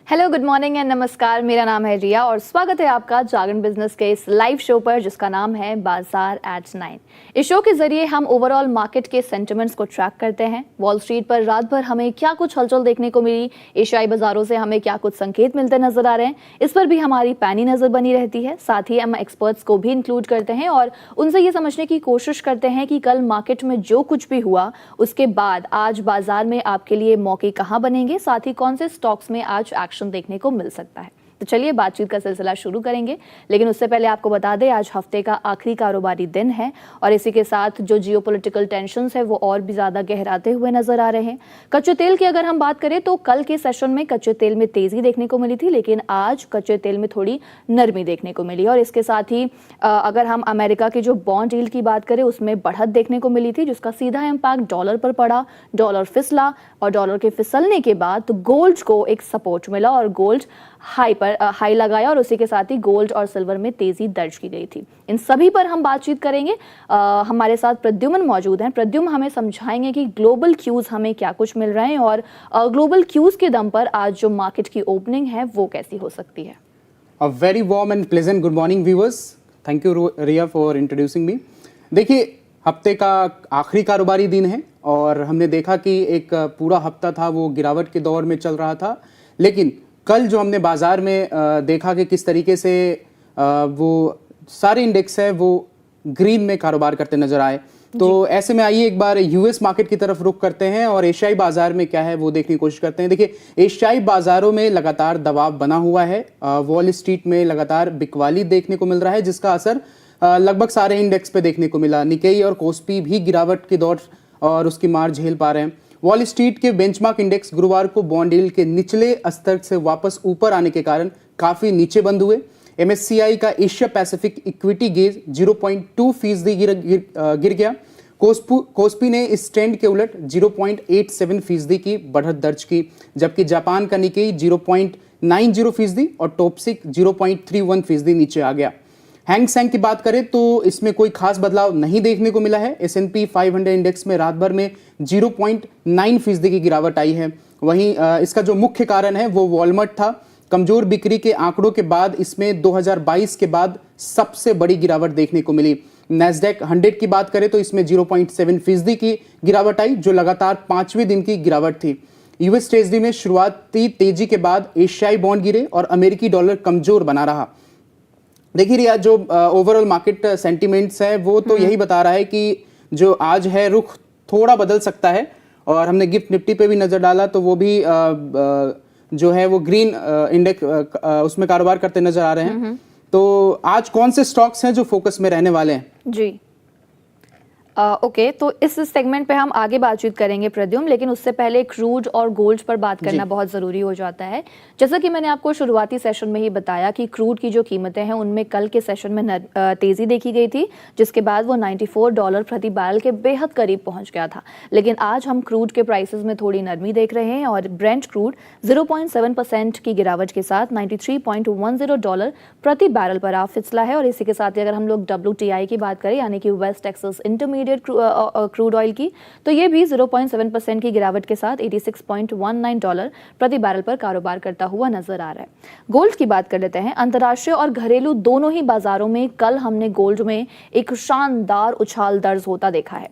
Hello, good morning and नमस्कार। मेरा नाम है रिया और स्वागत है आपका जागरण बिजनेस के इस लाइव शो पर जिसका नाम है बाजार एट 9। इस शो के जरिए हम ओवरऑल मार्केट के सेंटिमेंट्स को ट्रैक करते हैं। वॉल स्ट्रीट पर रात भर हमें क्या कुछ हलचल देखने को मिली, एशियाई बाजारों से हमें क्या कुछ संकेत मिलते नजर आ रहे हैं, इस पर भी हमारी पैनी नजर बनी रहती है। साथ ही हम एक्सपर्ट्स को भी इंक्लूड करते हैं और उनसे ये समझने की कोशिश करते हैं कि कल मार्केट में जो कुछ भी हुआ उसके बाद आज बाजार में आपके लिए मौके कहाँ बनेंगे, साथ ही कौन से स्टॉक्स में आज एक्शन देखने को मिल सकता है। तो चलिए बातचीत का सिलसिला शुरू करेंगे, लेकिन उससे पहले आपको बता दें आज हफ्ते का आखिरी कारोबारी दिन है और इसी के साथ जो जियोपॉलिटिकल टेंशंस है वो और भी ज्यादा गहराते हुए नजर आ रहे हैं। कच्चे तेल की अगर हम बात करें तो कल के सेशन में कच्चे तेल में तेजी देखने को मिली थी, लेकिन आज कच्चे तेल में थोड़ी नरमी देखने को मिली और इसके साथ ही अगर हम अमेरिका की जो बॉन्ड यील्ड की बात करें उसमें बढ़त देखने को मिली थी, जिसका सीधा इम्पैक्ट डॉलर पर पड़ा। डॉलर फिसला और डॉलर के फिसलने के बाद तो गोल्ड को एक सपोर्ट मिला और गोल्ड हाई लगाया और उसी के साथ ही गोल्ड और सिल्वर में तेजी दर्ज की गई थी। इन सभी पर हम बातचीत करेंगे। हमारे साथ प्रद्युम्न मौजूद हैं। प्रद्युम्न हमें समझाएंगे कि ग्लोबल क्यूज हमें क्या कुछ मिल रहे हैं और ग्लोबल क्यूज के दम पर आज जो मार्केट की ओपनिंग है वो कैसी हो सकती है। A very warm and pleasant good morning viewers. Thank you Ria for introducing me. देखिए हफ्ते का आखिरी कारोबारी दिन है और हमने देखा कि एक पूरा हफ्ता था वो गिरावट के दौर में चल रहा था, लेकिन कल जो हमने बाजार में देखा कि किस तरीके से वो सारे इंडेक्स है वो ग्रीन में कारोबार करते नजर आए। तो ऐसे में आइए एक बार यूएस मार्केट की तरफ रुख करते हैं और एशियाई बाजार में क्या है वो देखने की कोशिश करते हैं। देखिए एशियाई बाजारों में लगातार दबाव बना हुआ है। वॉल स्ट्रीट में लगातार बिकवाली देखने को मिल रहा है, जिसका असर लगभग सारे इंडेक्स पे देखने को मिला। निकेई और कोस्पी भी गिरावट के दौर और उसकी मार झेल पा रहे हैं। वॉल स्ट्रीट के बेंचमार्क इंडेक्स गुरुवार को बॉन्ड यील्ड के निचले स्तर से वापस ऊपर आने के कारण काफी नीचे बंद हुए। MSCI का एशिया पैसिफिक इक्विटी गेज 0.2% गिर गया। कोस्पी ने इस ट्रेंड के उलट 0.87% की बढ़त दर्ज की, जबकि जापान का निकेई 0.90% और टॉपसिक 0.31% नीचे आ गया। हैंग सेंग की बात करें तो इसमें कोई खास बदलाव नहीं देखने को मिला है। S&P 500 इंडेक्स में रात भर में 0.9% की गिरावट आई है। वहीं इसका जो मुख्य कारण है वो वॉलमार्ट था। कमजोर बिक्री के आंकड़ों के बाद इसमें 2022 के बाद सबसे बड़ी गिरावट देखने को मिली। नैस्डैक 100 की बात करें तो इसमें 0.7% की गिरावट आई, जो लगातार 5वें दिन की गिरावट थी। यूएस ट्रेजरी में शुरुआती तेजी के बाद एशियाई बॉन्ड गिरे और अमेरिकी डॉलर कमजोर बना रहा। देखिए रिया, जो ओवरऑल मार्केट सेंटिमेंट्स है वो तो यही बता रहा है कि जो आज है रुख थोड़ा बदल सकता है और हमने गिफ्ट निफ्टी पे भी नजर डाला तो वो भी जो है वो ग्रीन इंडेक्स उसमें कारोबार करते नजर आ रहे हैं। तो आज कौन से स्टॉक्स हैं जो फोकस में रहने वाले हैं? जी ओके, तो इस सेगमेंट पे हम आगे बातचीत करेंगे प्रद्युम्न, लेकिन उससे पहले क्रूड और गोल्ड पर बात करना बहुत ज़रूरी हो जाता है। जैसा कि मैंने आपको शुरुआती सेशन में ही बताया कि क्रूड की जो कीमतें हैं उनमें कल के सेशन में तेज़ी देखी गई थी, जिसके बाद वो $94 प्रति बैरल के बेहद करीब पहुंच गया था। लेकिन आज हम क्रूड के प्राइसेस में थोड़ी नरमी देख रहे हैं और ब्रेंट क्रूड 0.7% की गिरावट के साथ $93.10 प्रति बैरल पर आप फिसला है। और इसी के साथ ही अगर हम लोग WTI की बात करें, यानी कि West Texas intermediate crude oil की, तो ये भी 0.7% की गिरावट के साथ $86.19 प्रति बैरल पर कारोबार करता हुआ नजर आ रहा है। गोल्ड की बात कर लेते हैं। अंतर्राष्ट्रीय और घरेलू दोनों ही बाजारों में कल हमने गोल्ड में एक शानदार उछाल दर्ज होता देखा है।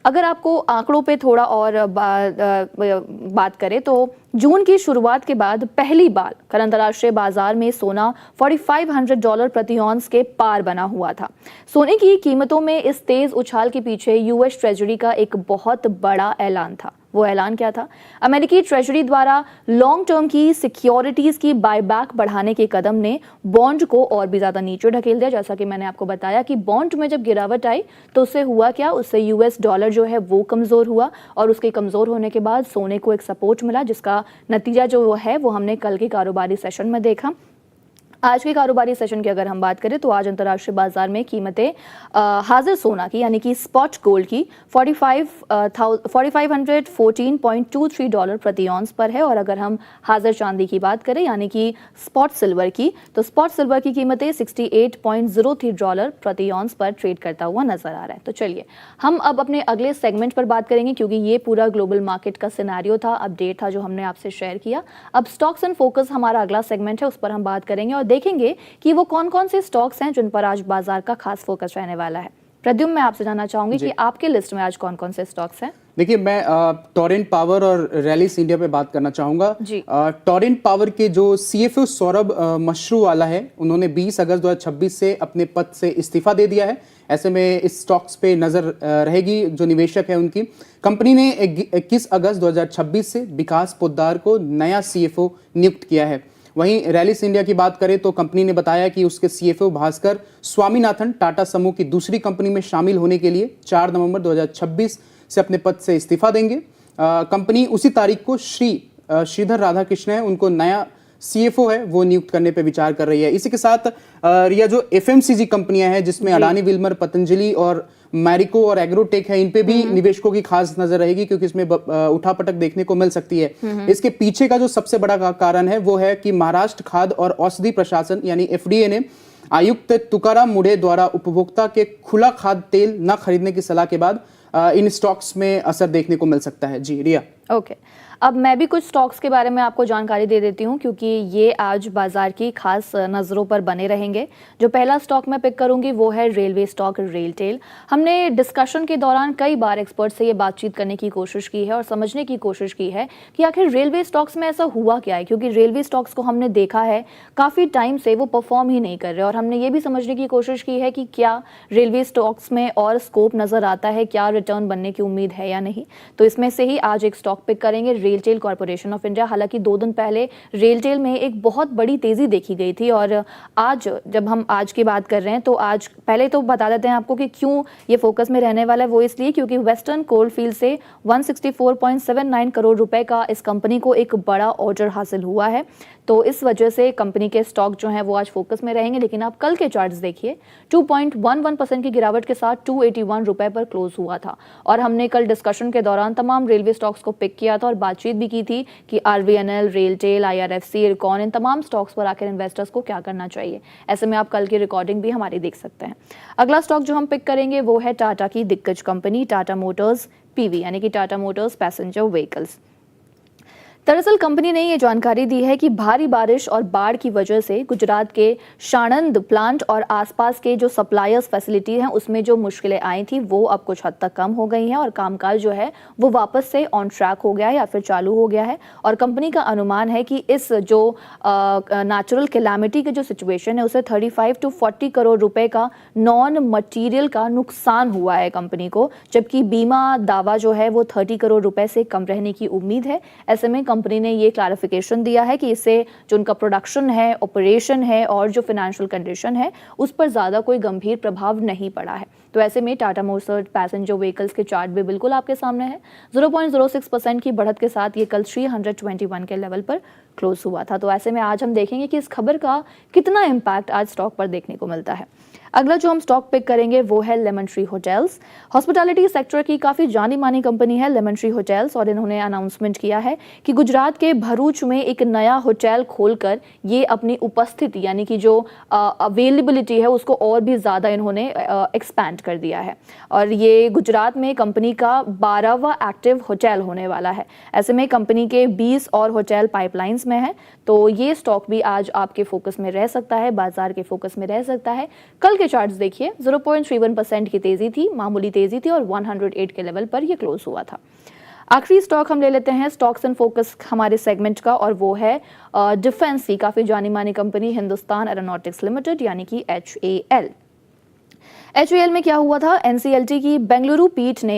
अगर आपको आंकड़ों पे थोड़ा और बात करें तो जून की शुरुआत के बाद पहली बार कल अंतर्राष्ट्रीय बाजार में सोना $4,500 प्रति ऑन्स के पार बना हुआ था। सोने की कीमतों में इस तेज उछाल के पीछे यूएस ट्रेजरी का एक बहुत बड़ा ऐलान था। वो ऐलान क्या था? अमेरिकी ट्रेजरी द्वारा लॉन्ग टर्म की सिक्योरिटीज की बायबैक बढ़ाने के कदम ने बॉन्ड को और भी ज्यादा नीचे ढकेल दिया। जैसा कि मैंने आपको बताया कि बॉन्ड में जब गिरावट आई तो उससे हुआ क्या, उससे यूएस डॉलर जो है वो कमजोर हुआ और उसके कमजोर होने के बाद सोने को एक सपोर्ट मिला, जिसका नतीजा जो है वो हमने कल के कारोबारी सेशन में देखा। आज के कारोबारी सेशन की अगर हम बात करें तो आज अंतर्राष्ट्रीय बाजार में कीमतें हाजिर सोना की यानी कि स्पॉट गोल्ड की 4514.23 डॉलर प्रति ऑन्स पर है, और अगर हम हाजिर चांदी की बात करें यानी कि स्पॉट सिल्वर की, तो स्पॉट सिल्वर की कीमतें 68.03 डॉलर प्रति ऑन्स पर ट्रेड करता हुआ नजर आ रहा है। तो चलिए हम अब अपने अगले सेगमेंट पर बात करेंगे, क्योंकि ये पूरा ग्लोबल मार्केट का सिनेरियो था, अपडेट था जो हमने आपसे शेयर किया। अब स्टॉक्स एंड फोकस हमारा अगला सेगमेंट है, उस पर हम बात करेंगे और देखेंगे कि वो कौन कौन से स्टॉक्स हैं जिन पर आज बाजार का खास फोकस रहने वाला है। प्रद्युम्न, मैं आपसे जानना चाहूंगी कि आपके लिस्ट में आज कौन कौन से स्टॉक्स हैं। देखिए, मैं टोरेंट पावर और रैलिस इंडिया पे बात करना चाहूंगा। टोरेंट पावर के जो सीएफओ सौरभ मशरूवाला है, उन्होंने 20 अगस्त 2026 से अपने पद से इस्तीफा दे दिया है। ऐसे में इस स्टॉक्स पे नजर रहेगी जो निवेशक है उनकी। कंपनी ने 21 अगस्त 2026 से विकास पोद्दार को नया सीएफओ नियुक्त किया है। वहीं रैलिस इंडिया की बात करें तो कंपनी ने बताया कि उसके सीएफओ भास्कर स्वामीनाथन टाटा समूह की दूसरी कंपनी में शामिल होने के लिए 4 नवंबर 2026 से अपने पद से इस्तीफा देंगे। कंपनी उसी तारीख को श्रीधर राधाकृष्ण है, उनको नया सीएफओ है वो नियुक्त करने पे विचार कर रही है। इसी के साथ रिया जो एफएमसीजी कंपनियां हैं जिसमें अडानी विल्मर, पतंजलि और मैरिको और एग्रोटेक है, इन पे भी निवेशकों की खास नजर रहेगी, क्योंकि इसमें उठापटक देखने को मिल सकती है। इसके पीछे का जो सबसे बड़ा कारण है वो है कि महाराष्ट्र खाद्य और औषधि प्रशासन यानी एफडीए ने आयुक्त तुकाराम मुंढे द्वारा उपभोक्ता के खुला खाद्य तेल न खरीदने की सलाह के बाद इन स्टॉक्स में असर देखने को मिल सकता है। जी रिया। ओके, अब मैं भी कुछ स्टॉक्स के बारे में आपको जानकारी दे देती हूं, क्योंकि ये आज बाजार की खास नज़रों पर बने रहेंगे। जो पहला स्टॉक मैं पिक करूंगी वो है रेलवे स्टॉक रेलटेल। हमने डिस्कशन के दौरान कई बार एक्सपर्ट से ये बातचीत करने की कोशिश की है और समझने की कोशिश की है कि आखिर रेलवे स्टॉक्स में ऐसा हुआ क्या है, क्योंकि रेलवे स्टॉक्स को हमने देखा है काफ़ी टाइम से वो परफॉर्म ही नहीं कर रहे, और हमने ये भी समझने की कोशिश की है कि क्या रेलवे स्टॉक्स में और स्कोप नज़र आता है, क्या रिटर्न बनने की उम्मीद है या नहीं। तो इसमें से ही आज एक स्टॉक पिक करेंगे, रेलटेल कॉर्पोरेशन ऑफ इंडिया। हालांकि 2 दिन पहले रेलटेल में एक बहुत बड़ी तेजी देखी गई थी, और आज जब हम आज की बात कर रहे हैं तो आज पहले तो बता देते हैं आपको कि क्यों ये फोकस में रहने वाला है। वो इसलिए क्योंकि वेस्टर्न कोलफील्ड से 164.79 करोड़ रुपए का इस कंपनी को एक बड़ा ऑर्डर हासिल हुआ है, तो इस वजह से कंपनी के स्टॉक जो हैं वो आज फोकस में रहेंगे। लेकिन आप कल के चार्ट्स देखिए, 2.11% की गिरावट के साथ 281 रुपए पर क्लोज हुआ था, और हमने कल डिस्कशन के दौरान तमाम रेलवे स्टॉक्स को पिक किया था और बातचीत भी की थी कि आरवीएनएल, रेलटेल, आईआरएफसी, इरकॉन, इन तमाम स्टॉक्स पर आकर इन्वेस्टर्स को क्या करना चाहिए। ऐसे में आप कल की रिकॉर्डिंग भी हमारी देख सकते हैं। अगला स्टॉक जो हम पिक करेंगे वो है टाटा की दिग्गज कंपनी टाटा मोटर्स पीवी यानी कि टाटा मोटर्स पैसेंजर व्हीकल्स। दरअसल कंपनी ने ये जानकारी दी है कि भारी बारिश और बाढ़ की वजह से गुजरात के साणंद प्लांट और आसपास के जो सप्लायर्स फैसिलिटी हैं उसमें जो मुश्किलें आई थी वो अब कुछ हद तक कम हो गई हैं, और कामकाज जो है वो वापस से ऑन ट्रैक हो गया है या फिर चालू हो गया है। और कंपनी का अनुमान है कि इस जो नेचुरल कैलामिटी के जो सिचुएशन है उसे 35 to 40 करोड़ रुपए का नॉन मटीरियल का नुकसान हुआ है कंपनी को, जबकि बीमा दावा जो है वो 30 करोड़ रुपए से कम रहने की उम्मीद है। ऐसे में कंपनी ने ये क्लैरिफिकेशन दिया है कि इससे जो उनका प्रोडक्शन है, ऑपरेशन है और जो फाइनेंशियल कंडीशन है उस पर ज़्यादा कोई गंभीर प्रभाव नहीं पड़ा है। तो ऐसे में टाटा मोटर्स पैसेंजर व्हीकल्स के चार्ट भी बिल्कुल आपके सामने है। 0.06% की बढ़त के साथ ये कल 321 के लेवल पर क्लोज हुआ था। तो ऐसे में आज हम देखेंगे कि इस खबर का कितना इम्पैक्ट आज स्टॉक पर देखने को मिलता है। अगला जो हम स्टॉक पिक करेंगे वो है lemon tree hotels. Hospitality sector की काफ़ी जानी मानी कंपनी है लेमन ट्री होटल्स, और इन्होंने अनाउंसमेंट किया है कि गुजरात के भरूच में एक नया होटल खोलकर ये अपनी उपस्थिति यानी कि जो अवेलेबिलिटी है उसको और भी ज़्यादा इन्होंने एक्सपैंड कर दिया है, और ये गुजरात में कंपनी का 12वां एक्टिव होटल होने वाला है। ऐसे में कंपनी के 20 और होटल पाइपलाइंस में है, तो ये स्टॉक भी आज आपके फोकस में रह सकता है, बाजार के फोकस में रह सकता है। कल के चार्ट्स देखिए, 0.31% की तेजी थी, मामूली तेजी थी, और 108 के लेवल पर यह क्लोज हुआ था। आखिरी स्टॉक हम ले लेते हैं स्टॉक्स एंड फोकस हमारे सेगमेंट का, और वो है डिफेंस की काफ़ी जानी मानी कंपनी हिंदुस्तान एरोनॉटिक्स लिमिटेड यानी कि HAL। HAL में क्या हुआ था, NCLT की बेंगलुरु पीठ ने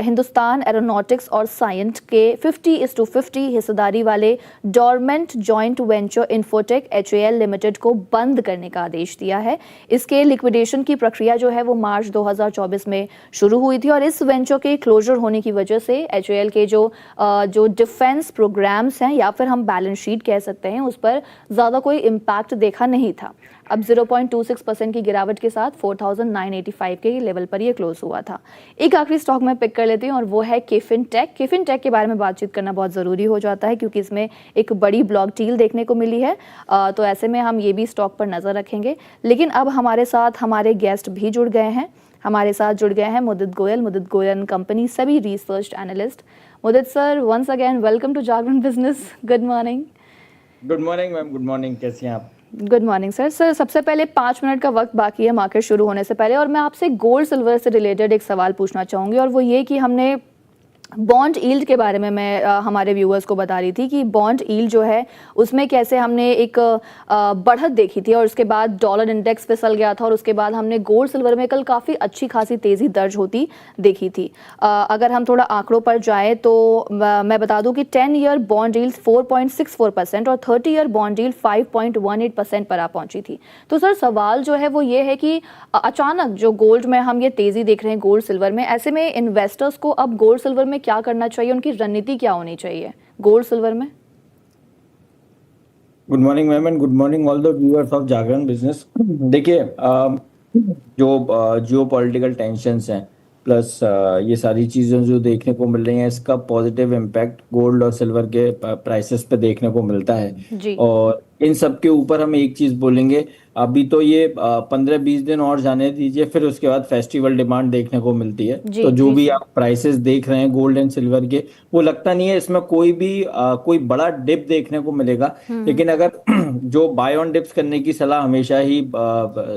हिंदुस्तान एरोनॉटिक्स और साइंस के 50:50 हिस्सेदारी वाले dormant joint venture Infotech HAL Limited को बंद करने का आदेश दिया है। इसके लिक्विडेशन की प्रक्रिया जो है वो मार्च 2024 में शुरू हुई थी और इस वेंचर के क्लोजर होने की वजह से HAL के जो डिफेंस प्रोग्राम्स हैं या फिर हम बैलेंस शीट कह सकते हैं उस पर ज़्यादा कोई इम्पैक्ट देखा नहीं था। अब 0.26% की गिरावट के साथ 4,985 के लेवल पर ये क्लोज हुआ था। एक आखिरी स्टॉक मैं पिक कर लेती हूँ और वो है केफिन टेक। केफिन टेक के बारे में बातचीत करना बहुत ज़रूरी हो जाता है क्योंकि इसमें एक बड़ी ब्लॉक डील देखने को मिली है, तो ऐसे में हम ये भी स्टॉक पर नज़र रखेंगे। लेकिन अब हमारे साथ हमारे गेस्ट भी जुड़ गए हैं। हमारे साथ जुड़ गए हैं मुदित गोयल कंपनी सभी research analyst. Mudit sir, once again welcome to Jagran Business. Good morning. Good morning ma'am, good morning, कैसी हैं आप? Good morning sir. सबसे पहले 5 मिनट का वक्त बाकी है मार्केट शुरू होने से पहले और मैं आपसे गोल्ड सिल्वर से रिलेटेड एक सवाल पूछना चाहूँगी और वो ये कि हमने बॉन्ड यील्ड के बारे में मैं हमारे व्यूअर्स को बता रही थी कि बॉन्ड यील्ड जो है उसमें कैसे हमने एक बढ़त देखी थी और उसके बाद डॉलर इंडेक्स फिसल गया था और उसके बाद हमने गोल्ड सिल्वर में कल काफ़ी अच्छी खासी तेज़ी दर्ज होती देखी थी। अगर हम थोड़ा आंकड़ों पर जाएं तो मैं बता दूं कि 10 ईयर बॉन्ड यील्ड 4.64% और 30 ईयर बॉन्ड यील्ड 5.18% पर आ पहुंची थी। तो सर सवाल जो है वो ये है कि अचानक जो गोल्ड में हम ये तेज़ी देख रहे हैं गोल्ड सिल्वर में, ऐसे में इन्वेस्टर्स को अब गोल्ड सिल्वर में क्या करना चाहिए, उनकी रणनीति क्या होनी चाहिए गोल्ड सिल्वर में? Good morning ma'am and good morning all the viewers of Jagran business. देखिए, जो जियो पॉलिटिकल टेंशंस हैं प्लस ये सारी चीज़ें जो देखने को मिल रही हैं, इसका पॉजिटिव इम्पैक्ट गोल्ड और सिल्वर के प्राइसेस पे देखने को मिलता है जी। और इन सब के ऊपर हम एक चीज़ बोलेंगे, अभी तो ये 15-20 दिन और जाने दीजिए, फिर उसके बाद फेस्टिवल डिमांड देखने को मिलती है। जी, तो जो जी भी सर। आप प्राइसेस देख रहे हैं गोल्ड एंड सिल्वर के, वो लगता नहीं है इसमें कोई भी कोई बड़ा डिप देखने को मिलेगा। लेकिन अगर जो बाय ऑन डिप्स करने की सलाह हमेशा ही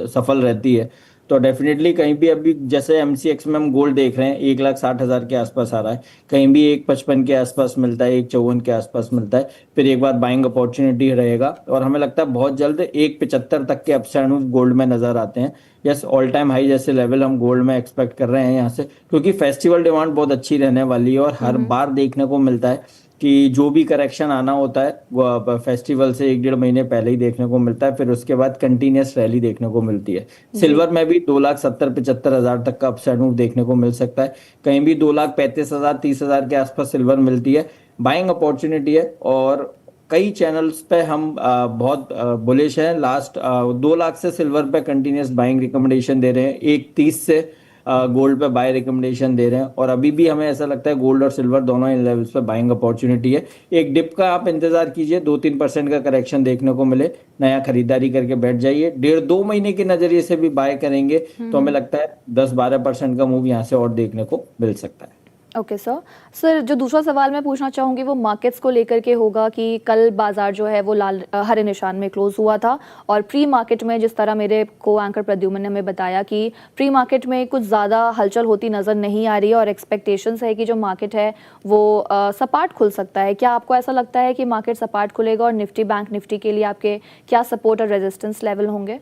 सफल रहती है, तो डेफिनेटली कहीं भी अभी जैसे MCX में हम गोल्ड देख रहे हैं 1,60,000 के आसपास आ रहा है, कहीं भी 1,55 के आसपास मिलता है, 1,54 के आसपास मिलता है, फिर एक बार बाइंग अपॉर्चुनिटी रहेगा और हमें लगता है बहुत जल्द 1,75 तक के अपसाइड मूव गोल्ड में नजर आते हैं। यस, ऑल टाइम हाई जैसे लेवल हम गोल्ड में एक्सपेक्ट कर रहे हैं यहाँ से, क्योंकि फेस्टिवल डिमांड बहुत अच्छी रहने वाली है और हर बार देखने को मिलता है कि जो भी करेक्शन आना होता है वो फेस्टिवल से 1-1.5 महीने पहले ही देखने को मिलता है, फिर उसके बाद कंटिन्यूस रैली देखने को मिलती है। सिल्वर में भी 2,70,000-75,000 तक का अपसाइड मूव देखने को मिल सकता है, कहीं भी 2,35,000-30,000 के आसपास सिल्वर मिलती है, बाइंग अपॉर्चुनिटी है। और कई चैनल्स पे हम बहुत बुलिश हैं। लास्ट 2 लाख से सिल्वर पे कंटिन्यूस बाइंग रिकमेंडेशन दे रहे हैं, 1,30 से गोल्ड पे बाय रिकमेंडेशन दे रहे हैं और अभी भी हमें ऐसा लगता है गोल्ड और सिल्वर दोनों इन लेवल्स पे बाइंग अपॉर्चुनिटी है। एक डिप का आप इंतजार कीजिए, 2-3% का करेक्शन देखने को मिले, नया खरीदारी करके बैठ जाइए। 1.5-2 महीने के नजरिए से भी बाय करेंगे तो हमें लगता है 10-12% का मूव यहाँ से और देखने को मिल सकता है। ओके सर, जो दूसरा सवाल मैं पूछना चाहूँगी वो मार्केट्स को लेकर के होगा कि कल बाजार जो है वो हरे निशान में क्लोज हुआ था और प्री मार्केट में जिस तरह मेरे को एंकर प्रद्युम्न ने हमें बताया कि प्री मार्केट में कुछ ज़्यादा हलचल होती नज़र नहीं आ रही है और एक्सपेक्टेशंस है कि जो मार्केट है वो सपाट खुल सकता है। क्या आपको ऐसा लगता है कि मार्केट सपाट खुलेगा और निफ्टी बैंक निफ्टी के लिए आपके क्या सपोर्ट और रेजिस्टेंस लेवल होंगे?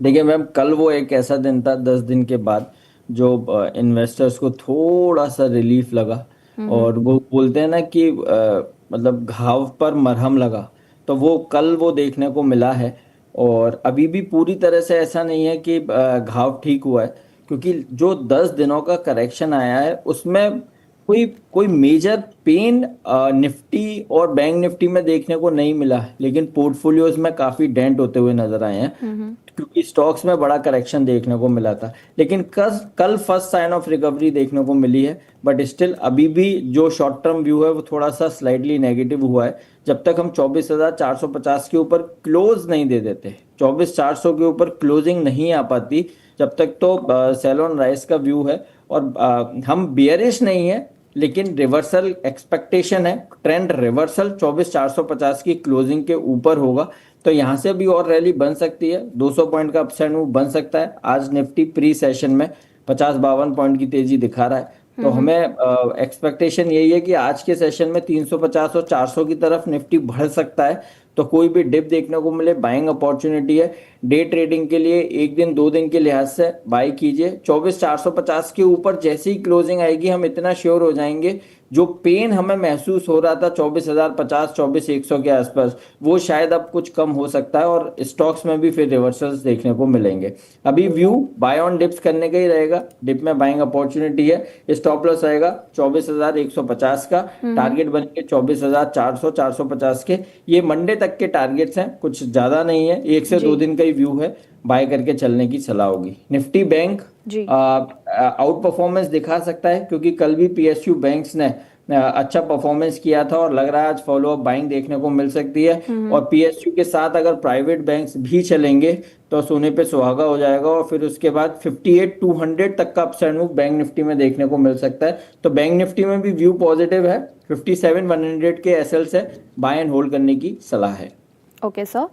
देखिए मैम, कल वो एक ऐसा दिन था 10 दिन के बाद जो इन्वेस्टर्स को थोड़ा सा रिलीफ लगा और वो बोलते हैं ना कि मतलब घाव पर मरहम लगा, तो वो कल वो देखने को मिला है। और अभी भी पूरी तरह से ऐसा नहीं है कि घाव ठीक हुआ है, क्योंकि जो 10 दिनों का करेक्शन आया है उसमें कोई कोई मेजर पेन निफ्टी और बैंक निफ्टी में देखने को नहीं मिला है, लेकिन पोर्टफोलियोज में काफी डेंट होते हुए नजर आए हैं क्योंकि स्टॉक्स में बड़ा करेक्शन देखने को मिला था। लेकिन कल फर्स्ट साइन ऑफ रिकवरी देखने को मिली है, बट स्टिल अभी भी जो शॉर्ट टर्म व्यू है वो थोड़ा सा स्लाइटली नेगेटिव हुआ है। जब तक हम 24,450 के ऊपर क्लोज नहीं दे देते, 24,400 के ऊपर क्लोजिंग नहीं आ पाती, जब तक तो सेल ऑन राइज का व्यू है। और हम बियरिश नहीं है, लेकिन रिवर्सल एक्सपेक्टेशन है, ट्रेंड रिवर्सल 24,450 की क्लोजिंग के ऊपर होगा, तो यहाँ से भी और रैली बन सकती है, 200 पॉइंट का अपसाइड मूव बन सकता है। आज निफ्टी प्री सेशन में 50-52 पॉइंट की तेजी दिखा रहा है, तो हमें एक्सपेक्टेशन यही है कि आज के सेशन में 350 और 400 की तरफ निफ्टी बढ़ सकता है। तो कोई भी डिप देखने को मिले, बाइंग अपॉर्चुनिटी है। डे ट्रेडिंग के लिए 1 दिन 2 दिन के लिहाज से बाय कीजिए। 24,450 के ऊपर जैसे ही क्लोजिंग आएगी हम इतना श्योर हो जाएंगे, जो पेन हमें महसूस हो रहा था 24,050 24,100 के आसपास, वो शायद अब कुछ कम हो सकता है और स्टॉक्स में भी फिर रिवर्सल्स देखने को मिलेंगे। अभी व्यू बाय ऑन डिप्स करने का ही रहेगा, डिप में बाइंग अपॉर्चुनिटी है। स्टॉप लॉस रहेगा 24,150 का, टारगेट बनेंगे 24,400 450 के। ये मंडे तक के टारगेट्स हैं, कुछ ज्यादा नहीं है, 1 से 2 दिन का ही व्यू है, बाय करके चलने की सलाह होगी। निफ्टी बैंक जी आउट परफॉर्मेंस दिखा सकता है, क्योंकि कल भी पीएसयू बैंक्स ने अच्छा परफॉर्मेंस किया था और लग रहा है आज फॉलो अप बाइंग देखने को मिल सकती है। और पीएसयू के साथ अगर प्राइवेट बैंक्स भी चलेंगे तो सोने पे सुहागा हो जाएगा, और फिर उसके बाद 58,200 तक का अपसाइड मूव बैंक निफ्टी में देखने को मिल सकता है। तो बैंक निफ्टी में भी व्यू पॉजिटिव है, 57,100 के एसएल से बाय एंड होल्ड करने की सलाह है। ओके सर,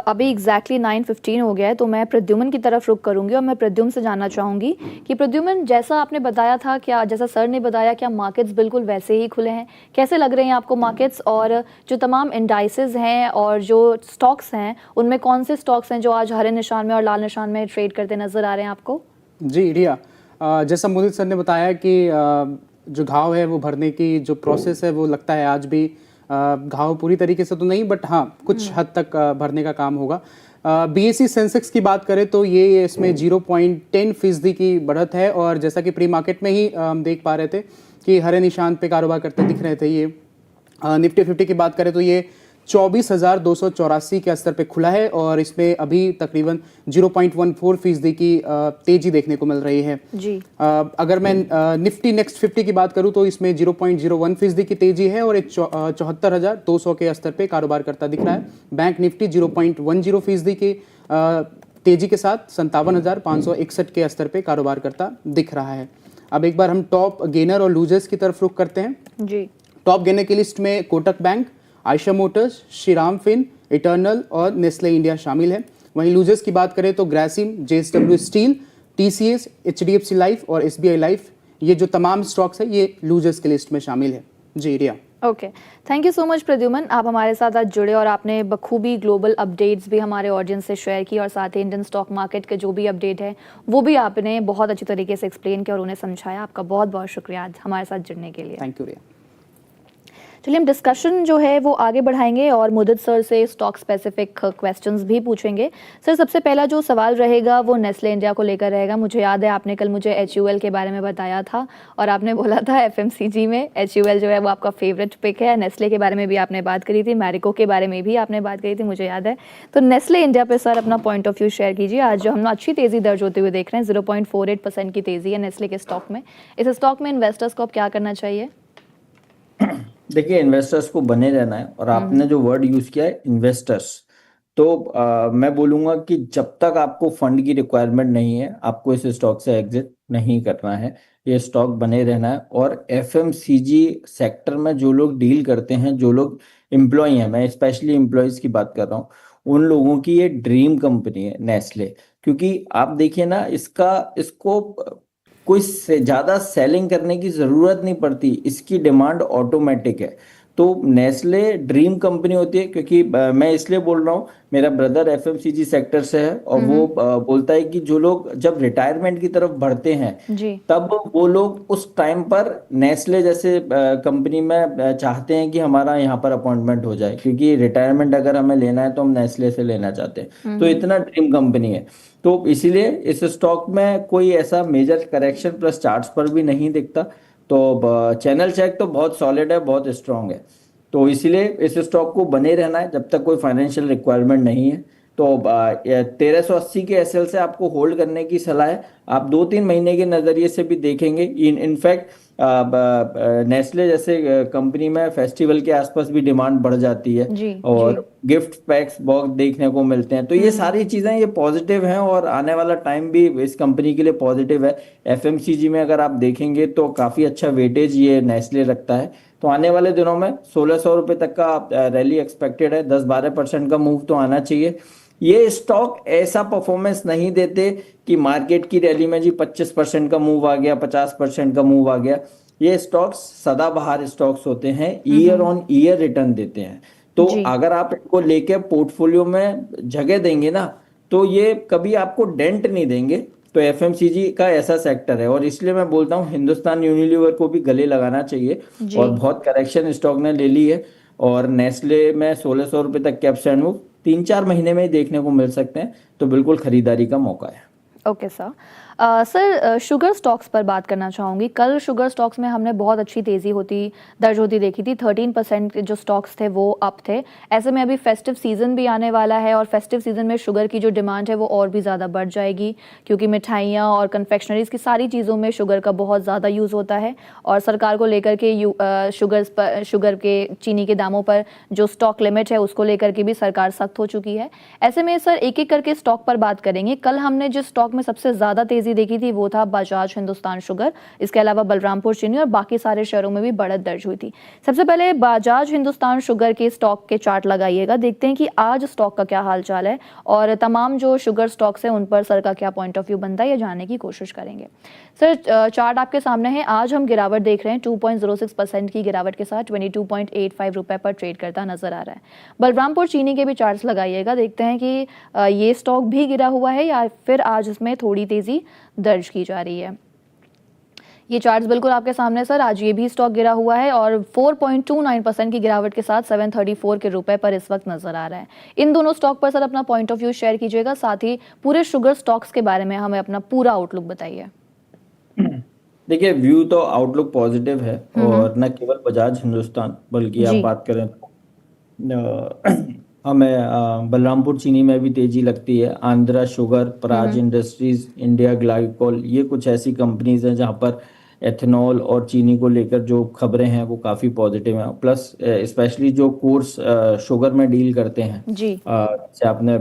अभी एग्जैक्टली 9:15 हो गया है, तो मैं प्रद्युमन की तरफ रुख करूंगी और मैं प्रद्युमन से जानना चाहूंगी कि प्रद्युमन, जैसा आपने बताया था, क्या जैसा सर ने बताया, क्या मार्केट्स बिल्कुल वैसे ही खुले हैं? कैसे लग रहे हैं आपको मार्केट्स, और जो तमाम इंडाइसेस हैं और जो स्टॉक्स हैं उनमें कौन से स्टॉक्स हैं जो आज हरे निशान में और लाल निशान में ट्रेड करते नजर आ रहे हैं आपको? जी रिया, जैसा मोदित सर ने बताया कि जो घाव है वो भरने की जो प्रोसेस है वो लगता है आज भी घाव पूरी तरीके से तो नहीं, बट हाँ कुछ हद तक भरने का काम होगा। बीएसई सेंसेक्स की बात करें तो ये इसमें 0.10% की बढ़त है, और जैसा कि प्री मार्केट में ही हम देख पा रहे थे कि हरे निशान पे कारोबार करते दिख रहे थे। ये निफ्टी 50 की बात करें तो ये 24,284 के स्तर पे खुला है, और इसमें अभी तकरीबन 0.14% की तेजी देखने को मिल रही है जी। अगर मैं निफ्टी नेक्स्ट 50 की बात करूं तो इसमें 0.01% की तेजी है, और एक 74,200 के स्तर पे कारोबार करता दिख रहा है। बैंक निफ्टी 0.10% की तेजी के साथ 57,561 के स्तर पे कारोबार करता दिख रहा है। अब एक बार हम टॉप गेनर और लूजर्स की तरफ रुख करते हैं। जी। टॉप गेनर की लिस्ट में Kotak Bank, Eicher Motors, Shriram Fin, Eternal और नेस्ले इंडिया शामिल है। वहीं लूजर्स की बात करें तो Grasim, JSW Steel, TCS, HDFC Life और एसबीआई लाइफ, ये जो तमाम स्टॉक्स है ये लूजर्स की लिस्ट में शामिल है। जी Riya. Okay, thank you so much Pradyuman, आप हमारे साथ आज जुड़े और आपने बखूबी ग्लोबल अपडेट्स भी हमारे ऑडियंस से शेयर की, और साथ ही इंडियन स्टॉक मार्केट के जो भी अपडेट है वो भी आपने बहुत अच्छी तरीके से एक्सप्लेन किया और उन्हें समझाया। आपका बहुत बहुत शुक्रिया आज हमारे साथ जुड़ने के लिए। थैंक यू रिया। चलिए हम डिस्कशन जो है वो आगे बढ़ाएंगे और मुदित सर से स्टॉक स्पेसिफिक क्वेश्चंस भी पूछेंगे। सर, सबसे पहला जो सवाल रहेगा वो नेस्ले इंडिया को लेकर रहेगा। मुझे याद है आपने कल मुझे HUL के बारे में बताया था, और आपने बोला था FMCG में HUL जो है वो आपका फेवरेट पिक है। नेस्ले के बारे में भी आपने बात करी थी, मैरिको के बारे में भी आपने बात करी थी, मुझे याद है। तो नेस्ले इंडिया पे सर अपना पॉइंट ऑफ व्यू शेयर कीजिए। आज जो हम अच्छी तेज़ी दर्ज होते हुए देख रहे हैं, 0.48% की तेज़ी है नेस्ले के स्टॉक में। इस स्टॉक में इन्वेस्टर्स को अब क्या करना चाहिए? देखिए, इन्वेस्टर्स को बने रहना है, और आपने जो वर्ड यूज किया है इन्वेस्टर्स, तो मैं बोलूंगा कि जब तक आपको फंड की रिक्वायरमेंट नहीं है आपको इस स्टॉक से एग्जिट नहीं करना है, ये स्टॉक बने रहना है। और FMCG सेक्टर में जो लोग डील करते हैं, जो लोग एम्प्लॉय हैं, मैं स्पेशली एम्प्लॉयज की बात कर रहा हूँ, उन लोगों की ये ड्रीम कंपनी है नेस्ले। क्योंकि आप देखिए ना, इसको कोई से ज्यादा सेलिंग करने की जरूरत नहीं पड़ती, इसकी डिमांड ऑटोमेटिक है। तो नेस्ले ड्रीम कंपनी होती है, क्योंकि मैं इसलिए बोल रहा हूँ, मेरा ब्रदर FMCG सेक्टर से है, और वो बोलता है कि जो लोग जब रिटायरमेंट की तरफ बढ़ते हैं जी। तब वो लोग उस टाइम पर नेस्ले जैसे कंपनी में चाहते हैं कि हमारा यहाँ पर अपॉइंटमेंट हो जाए, क्योंकि रिटायरमेंट अगर हमें लेना है तो हम नेस्ले से लेना चाहते हैं। तो इतना ड्रीम कंपनी है, तो इसीलिए इस स्टॉक में कोई ऐसा मेजर करेक्शन प्लस चार्ट्स पर भी नहीं दिखता। तो चैनल चेक तो बहुत सॉलिड है, बहुत स्ट्रांग है, तो इसीलिए इस स्टॉक को बने रहना है जब तक कोई फाइनेंशियल रिक्वायरमेंट नहीं है। तो 1380 के एसएल से आपको होल्ड करने की सलाह है। आप 2-3 महीने के नजरिए से भी देखेंगे, इनफैक्ट नेस्ले जैसे कंपनी में फेस्टिवल के आसपास भी डिमांड बढ़ जाती है, जी, और जी। गिफ्ट पैक्स बहुत देखने को मिलते हैं। तो ये सारी चीजें ये पॉजिटिव हैं, और आने वाला टाइम भी इस कंपनी के लिए पॉजिटिव है। FMCG में अगर आप देखेंगे तो काफी अच्छा वेटेज ये नेस्ले रखता है। तो आने वाले दिनों में 1600 रुपए तक का रैली एक्सपेक्टेड है, 10-12% का मूव तो आना चाहिए। ये स्टॉक ऐसा परफॉर्मेंस नहीं देते कि मार्केट की रैली में जी 25% का मूव आ गया, 50% का मूव आ गया। ये स्टॉक्स सदाबहार स्टॉक्स होते हैं, ईयर ऑन ईयर रिटर्न देते हैं। तो जी। अगर आप इनको लेके पोर्टफोलियो में जगह देंगे ना, तो ये कभी आपको डेंट नहीं देंगे। तो एफएमसीजी का ऐसा सेक्टर है, और इसलिए मैं बोलता हूँ हिंदुस्तान यूनिलीवर को भी गले लगाना चाहिए। जी। और बहुत करेक्शन स्टॉक ने ले ली है, और नेस्ले में 1600 रुपये तक के अपसाइड मूव 3-4 महीने में ही देखने को मिल सकते हैं, तो बिल्कुल खरीदारी का मौका है। Okay sir. Sir sugar stocks पर बात करना चाहूँगी। कल शुगर स्टॉक्स में हमने बहुत अच्छी तेज़ी दर्ज होती देखी थी। 13% जो स्टॉक्स थे वो अप थे। ऐसे में अभी फेस्टिव सीज़न भी आने वाला है और फेस्टिव सीज़न में शुगर की जो डिमांड है वो और भी ज़्यादा बढ़ जाएगी, क्योंकि मिठाइयाँ और कन्फेक्शनरीज़ की सारी चीज़ों में शुगर का बहुत ज़्यादा यूज़ होता है। और सरकार को लेकर के शुगर के चीनी के दामों पर जो स्टॉक लिमिट है उसको लेकर के भी सरकार सख्त हो चुकी है। ऐसे में सर एक एक करके स्टॉक पर बात करेंगे। कल हमने जिस स्टॉक में सबसे ज़्यादा तेज़ी देखी थी वो था बजाज हिंदुस्तान शुगर। इसके अलावा बलरामपुर चीनी और बाकी सारे शेयरों में भी बढ़त दर्ज हुई थी। सबसे पहले बजाज हिंदुस्तान शुगर के स्टॉक के चार्ट लगाइएगा, देखते हैं कि आज स्टॉक का क्या हाल चाल है और तमाम जो शुगर स्टॉक्स हैं उन पर सर का क्या पॉइंट ऑफ व्यू बनता है ये जानने की कोशिश करेंगे। सर चार्ट आपके सामने है। आज हम गिरावट देख रहे हैं, 2.06% की गिरावट के साथ 22.85 रुपए पर ट्रेड करता नजर आ रहा है। बलरामपुर चीनी के भी चार्ट्स लगाइएगा, देखते हैं कि ये स्टॉक भी गिरा हुआ है या फिर आज इसमें थोड़ी तेजी दर्ज की जा रही है। ये चार्ट्स बिल्कुल आपके सामने सर। आज ये भी स्टॉक गिरा हुआ है और 4.29% की गिरावट के साथ 734 के रुपए पर इस वक्त नजर आ रहा है। इन दोनों स्टॉक पर सर अपना पॉइंट ऑफ व्यू शेयर कीजिएगा, साथ ही पूरे शुगर स्टॉक्स के बारे में हमें अपना पूरा आउटलुक बताइए। देखिए, व्यू तो आउटलुक पॉजिटिव है, और न केवल बजाज हिंदुस्तान बल्कि आप जी। बात करें तो हमें बलरामपुर चीनी में भी तेजी लगती है। Andhra sugar, Paraj industries, India glycol, ये कुछ ऐसी कंपनीज हैं जहां पर एथेनॉल और चीनी को लेकर जो खबरें हैं वो काफ़ी पॉजिटिव हैं। प्लस स्पेशली जो कोर्स शुगर में डील करते हैं, जी। जैसे आपने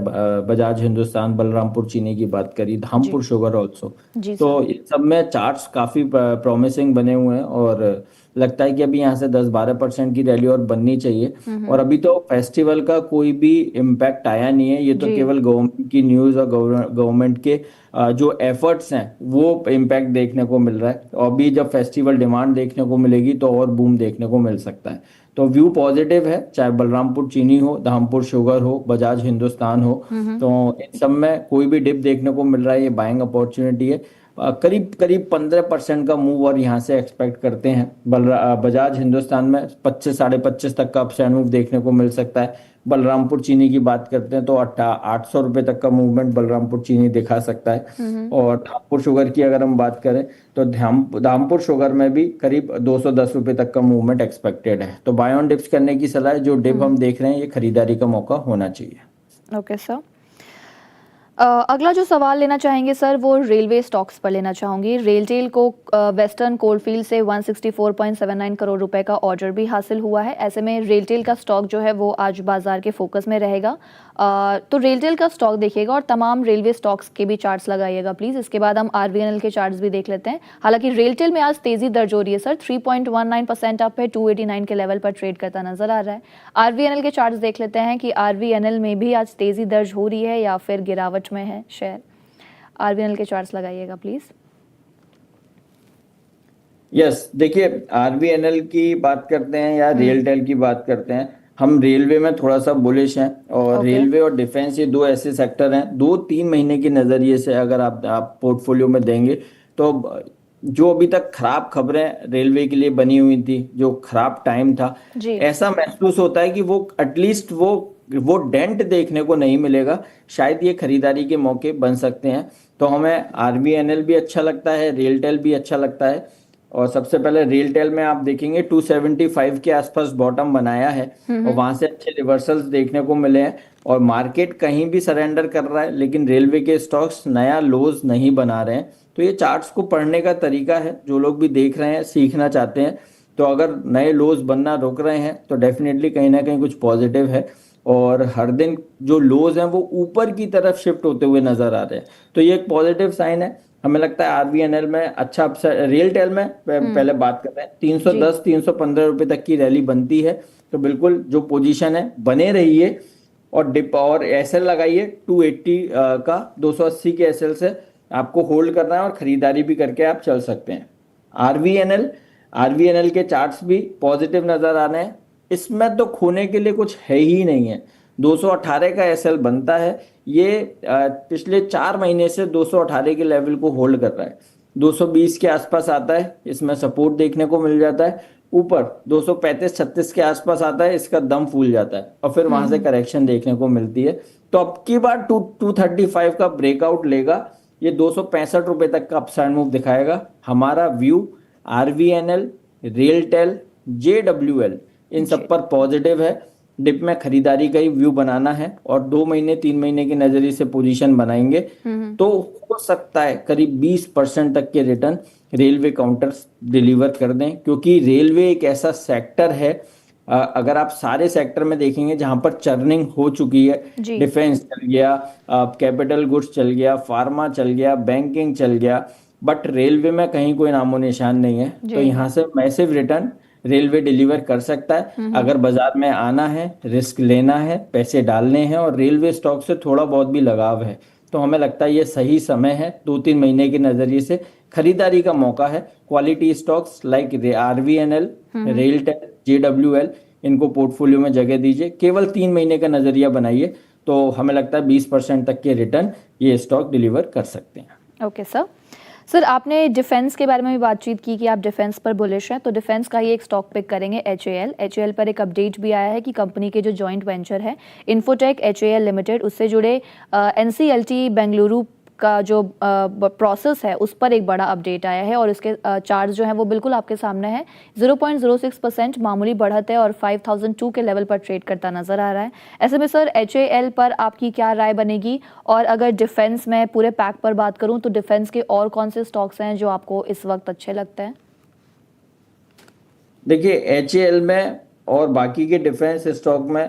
बजाज हिंदुस्तान, बलरामपुर चीनी की बात करी, जी। धामपुर शुगर ऑल्सो, जी तो सर। इन सब में चार्ट्स काफ़ी प्रॉमिसिंग बने हुए हैं, और लगता है कि अभी यहाँ से 10-12% की रैली और बननी चाहिए। और अभी तो फेस्टिवल का कोई भी इम्पैक्ट आया नहीं है, ये तो जी। केवल गवर्नमेंट की न्यूज़ और गवर्नमेंट के जो एफर्ट्स हैं वो इम्पैक्ट देखने को मिल रहा है। और अभी जब फेस्टिवल डिमांड देखने को मिलेगी तो और बूम देखने को मिल सकता है। तो व्यू पॉजिटिव है, चाहे बलरामपुर चीनी हो, धामपुर शुगर हो, बजाज हिंदुस्तान हो, तो इन सब में कोई भी डिप देखने को मिल रहा है, ये बाइंग अपॉर्चुनिटी है। करीब करीब 15% का मूव और यहाँ से एक्सपेक्ट करते हैं। बजाज हिंदुस्तान में 25-25.5 तक का अपसाइड मूव देखने को मिल सकता है। बलरामपुर चीनी की बात करते हैं तो 800 रुपये तक का मूवमेंट बलरामपुर चीनी दिखा सकता है। और धामपुर शुगर की अगर हम बात करें तो धामपुर शुगर में भी करीब 210 रुपये तक का मूवमेंट एक्सपेक्टेड है। तो बाय ऑन डिप्स करने की सलाह है। जो डिप हम देख रहे हैं ये खरीदारी का मौका होना चाहिए। Okay sir. अगला जो सवाल लेना चाहेंगे सर वो रेलवे स्टॉक्स पर लेना चाहूँगी। रेलटेल को वेस्टर्न कोलफील्ड से 164.79 करोड़ रुपए का ऑर्डर भी हासिल हुआ है। ऐसे में रेलटेल का स्टॉक जो है वो आज बाजार के फोकस में रहेगा। तो रेलटेल का स्टॉक देखिएगा और तमाम रेलवे स्टॉक्स के भी चार्ट्स लगाइएगा प्लीज़। इसके बाद हम आरवीएनएल के चार्ट्स भी देख लेते हैं। हालांकि रेलटेल में आज तेज़ी दर्ज हो रही है सर, 3.19% अप है, 289 के लेवल पर ट्रेड करता नजर आ रहा है। आरवीएनएल के चार्ट्स देख लेते हैं कि आरवीएनएल में भी आज तेज़ी दर्ज हो रही है या फिर गिरावट में है शेयर। आरवीएनएल के चार्ट्स लगाइएगा प्लीज़। यस, देखिए, आरवीएनएल की बात करते हैं या रेलटेल की बात करते हैं, हम रेलवे में थोड़ा सा बुलिश हैं। और ओके। रेलवे और डिफेंस ये दो ऐसे सेक्टर हैं, 2-3 महीने के नज़रिए से अगर आप पोर्टफोलियो में देंगे तो जो अभी तक खराब खबरें रेलवे के लिए बनी हुई थी, जो खराब टाइम था, जी। ऐसा महसूस होता है कि वो एटलीस्ट वो डेंट देखने को नहीं मिलेगा। शायद ये खरीदारी के मौके बन सकते हैं। तो हमें आरवीएनएल भी अच्छा लगता है, रेलटेल भी अच्छा लगता है। और सबसे पहले रेलटेल में आप देखेंगे 275 के आसपास बॉटम बनाया है, और वहां से अच्छे रिवर्सल्स देखने को मिले हैं। और मार्केट कहीं भी सरेंडर कर रहा है, लेकिन रेलवे के स्टॉक्स नया लोज नहीं बना रहे हैं। तो ये चार्ट्स को पढ़ने का तरीका है, जो लोग भी देख रहे हैं, सीखना चाहते हैं, तो अगर नए लोज बनना रुक रहे हैं तो डेफिनेटली कहीं ना कहीं कुछ पॉजिटिव है। और हर दिन जो लोज हैं वो ऊपर की तरफ शिफ्ट होते हुए नजर आ रहे हैं, तो ये एक पॉजिटिव साइन है। हमें लगता है आरवीएनएल में अच्छा अपसाइड, रेलटेल में पहले बात कर रहे हैं, 310-315 रुपए तक की रैली बनती है, तो बिल्कुल जो पोजीशन है बने रहिए। और डिप और एसएल लगाइए 280 का, 280 के एसएल से आपको होल्ड करना है और खरीदारी भी करके आप चल सकते हैं। आरवीएनएल के चार्ट्स भी पॉजिटिव नजर आ रहे हैं। इसमें तो खोने के लिए कुछ है ही नहीं है। 218 का एसएल बनता है, ये पिछले 4 महीने से 218 के लेवल को होल्ड कर रहा है। 220 के आसपास आता है, इसमें सपोर्ट देखने को मिल जाता है। ऊपर 235-36 के आसपास आता है, इसका दम फूल जाता है और फिर वहां से करेक्शन देखने को मिलती है। तो अब की बार 235 का ब्रेकआउट लेगा, ये 265 रुपए तक का अपसाइड मूव दिखाएगा। हमारा व्यू आरवीएनएल, रेलटेल, जेडब्ल्यूएल इन सब पर पॉजिटिव है। डिप में खरीदारी का ही व्यू बनाना है और 2 महीने 3 महीने के नजरिए से पोजीशन बनाएंगे तो हो सकता है करीब 20% तक के रिटर्न रेलवे काउंटर्स डिलीवर कर दें, क्योंकि रेलवे एक ऐसा सेक्टर है, अगर आप सारे सेक्टर में देखेंगे जहां पर चर्निंग हो चुकी है, जी। डिफेंस चल गया, कैपिटल गुड्स चल गया, फार्मा चल गया, बैंकिंग चल गया, बट रेलवे में कहीं कोई नामो निशान नहीं है। तो यहाँ से मैसिव रिटर्न रेलवे डिलीवर कर सकता है। अगर बाजार में आना है, रिस्क लेना है, पैसे डालने हैं और रेलवे स्टॉक से थोड़ा बहुत भी लगाव है, तो हमें लगता है ये सही समय है। 2-3 महीने के नजरिए से खरीदारी का मौका है। Quality stocks like RVNL, RailTel, JWL, इनको पोर्टफोलियो में जगह दीजिए। केवल 3 महीने का नजरिया बनाइए तो हमें लगता है 20% तक के रिटर्न ये स्टॉक डिलीवर कर सकते हैं। Okay sir. सर आपने डिफेंस के बारे में भी बातचीत की कि आप डिफेंस पर बुलिश हैं, तो डिफेंस का ही एक स्टॉक पिक करेंगे, एचएएल पर एक अपडेट भी आया है कि कंपनी के जो जॉइंट वेंचर है इन्फोटेक एचएएल लिमिटेड, उससे जुड़े एनसीएलटी बेंगलुरु का जो प्रोसेस है उस पर एक बड़ा अपडेट आया है और इसके चार्ट जो है वो बिल्कुल आपके सामने है। 0.06% मामूली बढ़त है और 5002 के लेवल पर ट्रेड करता नजर आ रहा है। ऐसे में सर एचएएल पर आपकी क्या राय बनेगी? और अगर डिफेंस में पूरे पैक पर बात करूं तो डिफेंस के और कौन से स्टॉक्स हैं जो आपको इस वक्त अच्छे लगते हैं? देखिए एचएएल में और बाकी के डिफेंस स्टॉक में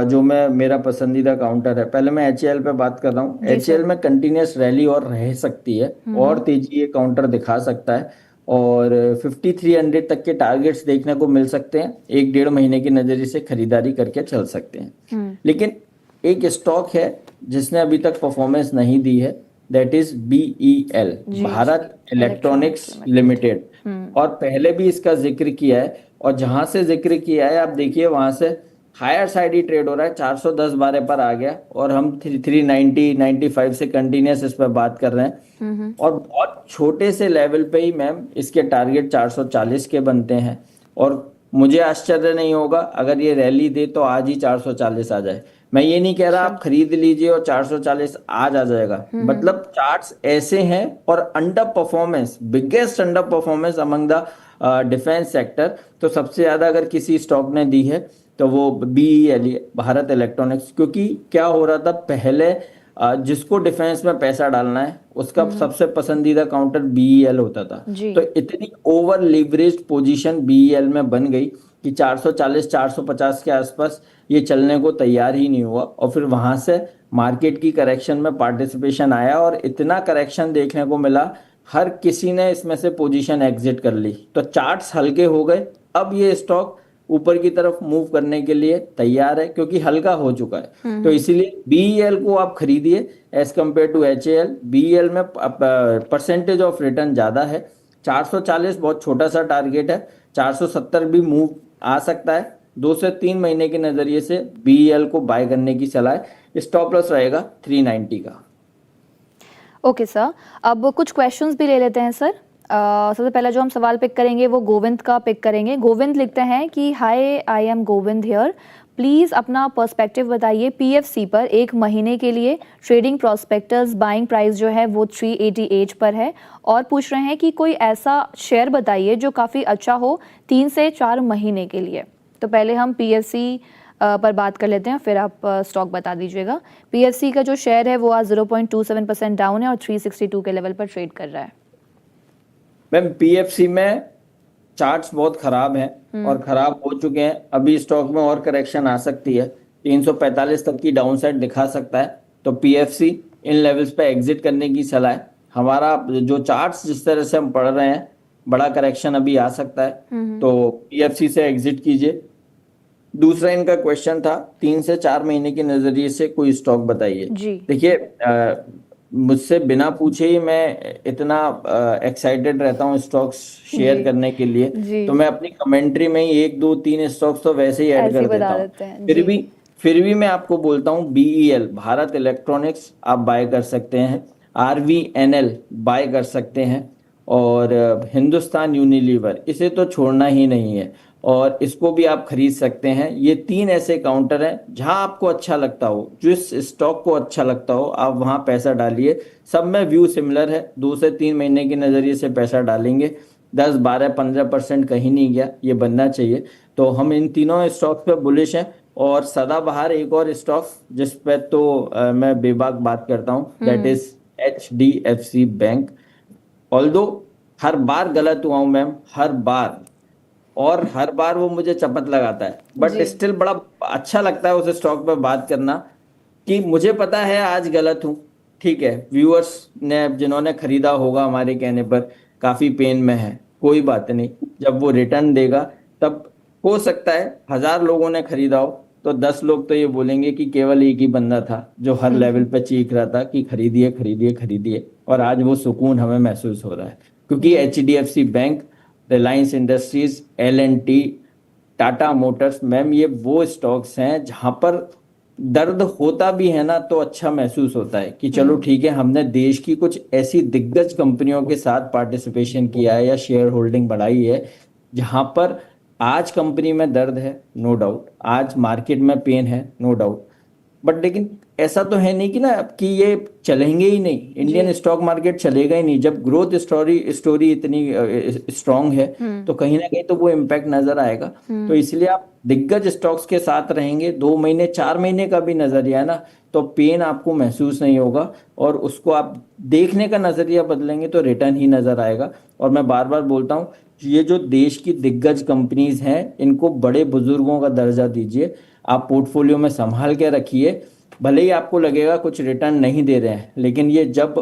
जो मेरा पसंदीदा काउंटर है, पहले मैं एचएएल पे बात कर रहा हूँ। एचएएल में कंटिन्यूस रैली और रह सकती है और तेजी ये काउंटर दिखा सकता है और 5300 तक के टारगेट्स देखने को मिल सकते हैं। 1-1.5 महीने की नजरिए से खरीदारी करके चल सकते हैं। लेकिन एक स्टॉक है जिसने अभी तक परफॉर्मेंस नहीं दी है, that is BEL, Bharat electronics limited. और पहले भी इसका जिक्र किया है और जहां से जिक्र किया है आप देखिए वहां से हायर साइड ही ट्रेड हो रहा है। 410-12 पर आ गया और हम 390-95 से कंटिन्यूस इस पर बात कर रहे हैं और बहुत छोटे से लेवल पे ही मैम इसके टारगेट 440 के बनते हैं और मुझे आश्चर्य नहीं होगा अगर ये रैली दे तो आज ही 440 आ जाए। मैं ये नहीं कह रहा आप खरीद लीजिए और 440 आज आ जाएगा, मतलब चार्ट्स ऐसे हैं और under performance, biggest under performance among the defence sector तो सबसे ज्यादा अगर किसी स्टॉक ने दी है तो वो बीईएल, भारत इलेक्ट्रॉनिक्स। क्योंकि क्या हो रहा था पहले, जिसको डिफेंस में पैसा डालना है उसका सबसे पसंदीदा काउंटर बीईएल होता था। तो इतनी ओवर लिवरेज्ड पोजीशन बीईएल में बन गई कि 440-450 के आसपास ये चलने को तैयार ही नहीं हुआ और फिर वहां से मार्केट की करेक्शन में पार्टिसिपेशन आया और इतना करेक्शन देखने को मिला, हर किसी ने इसमें से पोजीशन एग्जिट कर ली। तो चार्ट्स हल्के हो गए, अब ये स्टॉक ऊपर की तरफ मूव करने के लिए तैयार है क्योंकि हल्का हो चुका है। तो इसीलिए बीईएल को आप खरीदिए as compare to HAL. BEL में परसेंटेज ऑफ रिटर्न ज्यादा है। 440 बहुत छोटा सा टारगेट है, 470 भी मूव आ सकता है। 2 से 3 महीने के नजरिए से बीईएल को बाय करने की सलाह है। स्टॉप लॉस रहेगा 390 का। ओके सर, अब कुछ क्वेश्चंस भी ले लेते हैं सर। सबसे पहला जो हम सवाल पिक करेंगे वो गोविंद का पिक करेंगे। गोविंद लिखते हैं कि hi, I am Govind here, please अपना पर्सपेक्टिव बताइए पीएफसी पर 1 महीने के लिए। ट्रेडिंग प्रोस्पेक्टस बाइंग प्राइस जो है वो 388 पर है और पूछ रहे हैं कि कोई ऐसा शेयर बताइए जो काफ़ी अच्छा हो 3 से 4 महीने के लिए। तो पहले हम पीएफसी पर बात कर लेते हैं, फिर आप स्टॉक बता दीजिएगा। पीएफसी का जो शेयर है वो आज 0.27% डाउन है और 362 के लेवल पर ट्रेड कर रहा है। मैम पीएफसी में चार्ट्स बहुत खराब हैं और खराब हो चुके हैं। अभी स्टॉक में और करेक्शन आ सकती है, 345 तक की डाउनसाइड दिखा सकता है। तो पीएफसी इन लेवल्स पे एग्जिट करने की सलाह है। हमारा जो चार्ट्स जिस तरह से हम पढ़ रहे हैं, बड़ा करेक्शन अभी आ सकता है तो पीएफसी से एग्जिट कीजिए। दूसरा इनका क्वेश्चन था 3 से 4 महीने के नजरिए से कोई स्टॉक बताइए। देखिए मुझसे बिना पूछे ही मैं इतना एक्साइटेड रहता हूँ स्टॉक्स शेयर जी करने के लिए, जी, तो मैं अपनी कमेंट्री में ही 1 2 3 स्टॉक्स तो वैसे ही ऐड ऐसे ही कर देता बता हूँ। देते हैं फिर जी। भी फिर भी मैं आपको बोलता हूँ बीईएल भारत इलेक्ट्रॉनिक्स आप बाय कर सकते हैं, आरवीएनएल बाय कर सकते हैं, और हिंदुस्तान यूनिलीवर इसे तो छोड़ना ही नहीं है, और इसको भी आप खरीद सकते हैं। ये 3 ऐसे काउंटर हैं जहां आपको अच्छा लगता हो, जिस स्टॉक को अच्छा लगता हो आप वहां पैसा डालिए। सब में व्यू सिमिलर है, 2 से 3 महीने के नजरिए से पैसा डालेंगे, 10 12 15% कहीं नहीं गया, ये बनना चाहिए। तो हम इन तीनों स्टॉक्स पे बुलिश हैं। और सदाबहार एक और स्टॉक जिस पे तो मैं बेबाक बात करता हूँ, that hmm is HDFC bank. Although हर बार गलत हुआ हूं मैम, हर बार, और हर बार वो मुझे चपत लगाता है, बट जी स्टिल बड़ा अच्छा लगता है उस स्टॉक पे बात करना, कि मुझे पता है आज गलत हूँ। ठीक है, व्यूअर्स ने जिन्होंने खरीदा होगा हमारे कहने पर काफी पेन में है, कोई बात नहीं, जब वो रिटर्न देगा तब हो सकता है 1000 लोगों ने खरीदा हो तो 10 लोग तो ये बोलेंगे कि केवल एक ही बंदा था जो हर लेवल पे चीख रहा था कि खरीदिए खरीदिए खरीदिए, और आज वो सुकून हमें महसूस हो रहा है, क्योंकि जी HDFC bank, Reliance industries, L&T, Tata Motors, ma'am ये वो स्टॉक्स हैं जहां पर दर्द होता भी है ना तो अच्छा महसूस होता है कि चलो हम्म ठीक है, हमने देश की कुछ ऐसी दिग्गज कंपनियों के साथ पार्टिसिपेशन किया है या शेयर होल्डिंग बढ़ाई है जहां पर आज कंपनी में दर्द है, नो डाउट, आज मार्केट में पेन है, नो डाउट, बट लेकिन ऐसा तो है नहीं कि ना कि ये चलेंगे ही नहीं, जी इंडियन स्टॉक मार्केट चलेगा ही नहीं। जब ग्रोथ स्टोरी स्टोरी इतनी स्ट्रांग है हम्म तो कहीं ना कहीं तो वो इम्पैक्ट नजर आएगा। तो हम्म इसलिए आप दिग्गज स्टॉक्स के साथ रहेंगे, 2 महीने 4 महीने का भी नजरिया है ना, तो पेन आपको महसूस नहीं होगा, और उसको आप देखने का नजरिया बदलेंगे तो रिटर्न ही नजर आएगा। और मैं बार बार बोलता हूँ, ये जो देश की दिग्गज कंपनीज हैं इनको बड़े बुजुर्गों का दर्जा दीजिए, आप पोर्टफोलियो में संभाल के रखिए। भले ही आपको लगेगा कुछ रिटर्न नहीं दे रहे हैं, लेकिन ये जब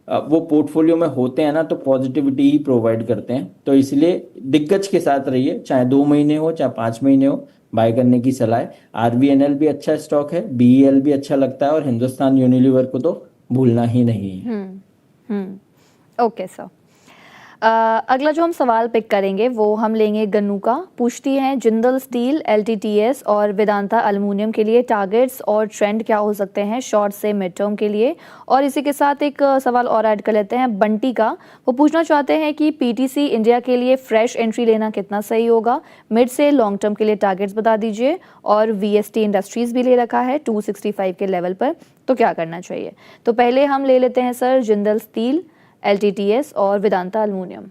वो पोर्टफोलियो में होते हैं ना तो पॉजिटिविटी ही प्रोवाइड करते हैं। तो इसलिए दिग्गज के साथ रहिए, चाहे 2 महीने हो चाहे 5 महीने हो, बाय करने की सलाह है। आरवीएनएल भी अच्छा स्टॉक है, बीईएल भी अच्छा लगता है, और हिंदुस्तान यूनिलीवर को तो भूलना ही नहीं है। Okay sir. अगला जो हम सवाल पिक करेंगे वो हम लेंगे गन्नू का। पूछती हैं जिंदल स्टील, LTTS और वेदांता एल्युमिनियम के लिए टारगेट्स और ट्रेंड क्या हो सकते हैं शॉर्ट से मिड टर्म के लिए। और इसी के साथ एक सवाल और ऐड कर लेते हैं बंटी का। वो पूछना चाहते हैं कि PTC इंडिया के लिए फ्रेश एंट्री लेना कितना सही होगा, मिड से लॉन्ग टर्म के लिए टारगेट्स बता दीजिए। और VST इंडस्ट्रीज भी ले रखा है 265 के लेवल पर, तो क्या करना चाहिए। तो पहले हम ले लेते हैं सर जिंदल स्टील, LTTS और वेदांता एल्युमिनियम।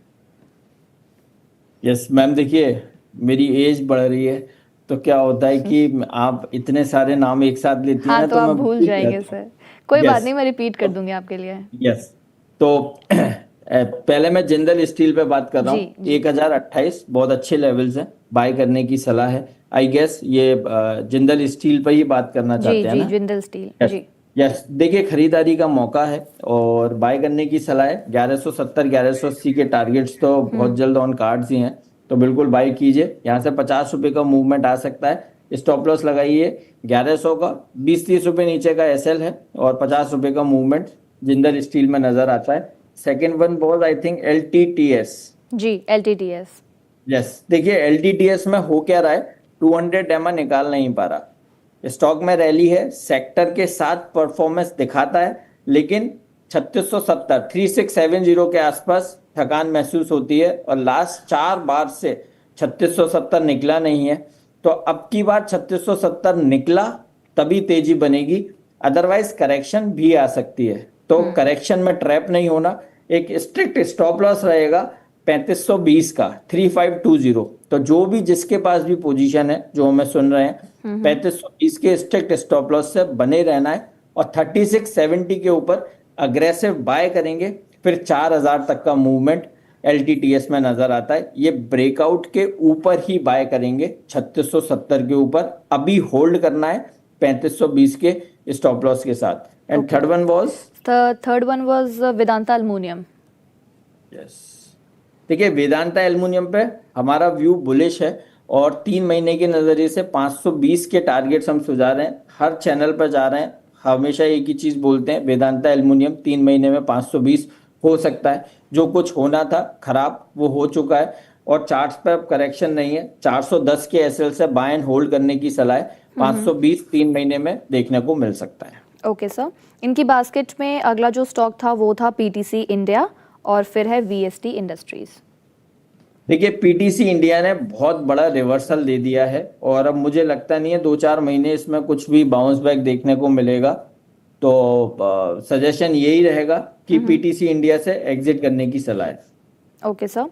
यस मैम, देखिए मेरी एज बढ़ रही है तो क्या होता है कि आप इतने सारे नाम एक साथ लेती हैं हाँ ना तो तो आप मैं भूल भूल जाएंगे जाता हूँ। सर, कोई बात नहीं, यस, मैं रिपीट कर दूंगी आपके लिए। यस, तो पहले मैं जिंदल स्टील पे बात कर रहा जी हूँ। जी 1028 बहुत अच्छे लेवल्स हैं, बाय करने की सलाह है। आई गेस ये जिंदल स्टील पे ही बात करना जी चाहते हैं जी ना। जिंदल स्टील यस, जी। यस, देखिए खरीदारी का मौका है और बाय करने की सलाह है। 1170 1180 के टारगेट्स तो बहुत जल्द ऑन कार्ड्स ही हैं, तो बिल्कुल बाय कीजिए। यहाँ से 50 रुपए का मूवमेंट आ सकता है, स्टॉप लॉस लगाइए 1100 का। 20 30 रुपए नीचे का SL है और 50 रुपए का मूवमेंट जिंदल स्टील में नजर आता है। Second one was I think LTTS। जी LTTS। यस, देखिए LTTS में हो क्या रहा है, 200 EMA निकाल नहीं पा रहा, स्टॉक में रैली है, सेक्टर के साथ परफॉर्मेंस दिखाता है, लेकिन 3670 3670 के आसपास थकान महसूस होती है, और लास्ट 4 बार से 3670 निकला नहीं है। तो अब की बार 3670 निकला तभी तेजी बनेगी, अदरवाइज करेक्शन भी आ सकती है। तो करेक्शन में ट्रैप नहीं होना, एक स्ट्रिक्ट स्टॉप लॉस रहेगा 3520 का, 3520। तो जो भी जिसके पास भी पोजीशन है जो हमें सुन रहे हैं, 3520 के स्ट्रिक्ट स्टॉप लॉस से बने रहना है, और 3670 के ऊपर अग्रेसिव बाय करेंगे। फिर 4000 तक का मूवमेंट LTTS में नजर आता है, ये ब्रेकआउट के ऊपर ही बाय करेंगे 3670 के ऊपर, अभी होल्ड करना है 3520 के स्टॉप लॉस के साथ। And okay, third one was, third one was Vedanta aluminium. Yes, देखिए वेदांता एल्युमिनियम पे हमारा व्यू बुलिश है, और 3 महीने के नजरिए से 520 के टारगेट्स हम सुझा रहे हैं, हर चैनल पर जा रहे हैं, हमेशा एक ही चीज बोलते हैं, वेदांता एल्युमिनियम 3 महीने में 520 हो सकता है। जो कुछ होना था खराब वो हो चुका है और चार्ट्स पे अब करेक्शन नहीं है। 410 के एसएल से बाय एंड होल्ड करने की सलाह है। 520 3 महीने में देखने को मिल सकता है। ओके सर, इनकी बास्केट में अगला जो स्टॉक था वो था पीटीसी इंडिया और फिर है वीएसटी इंडस्ट्रीज। देखिए पीटीसी इंडिया ने बहुत बड़ा रिवर्सल दे दिया है और अब मुझे लगता नहीं है 2-4 महीने इसमें कुछ भी बाउंस बैक देखने को मिलेगा। तो सजेशन यही रहेगा कि पीटीसी इंडिया से एग्जिट करने की सलाह है। ओके सर,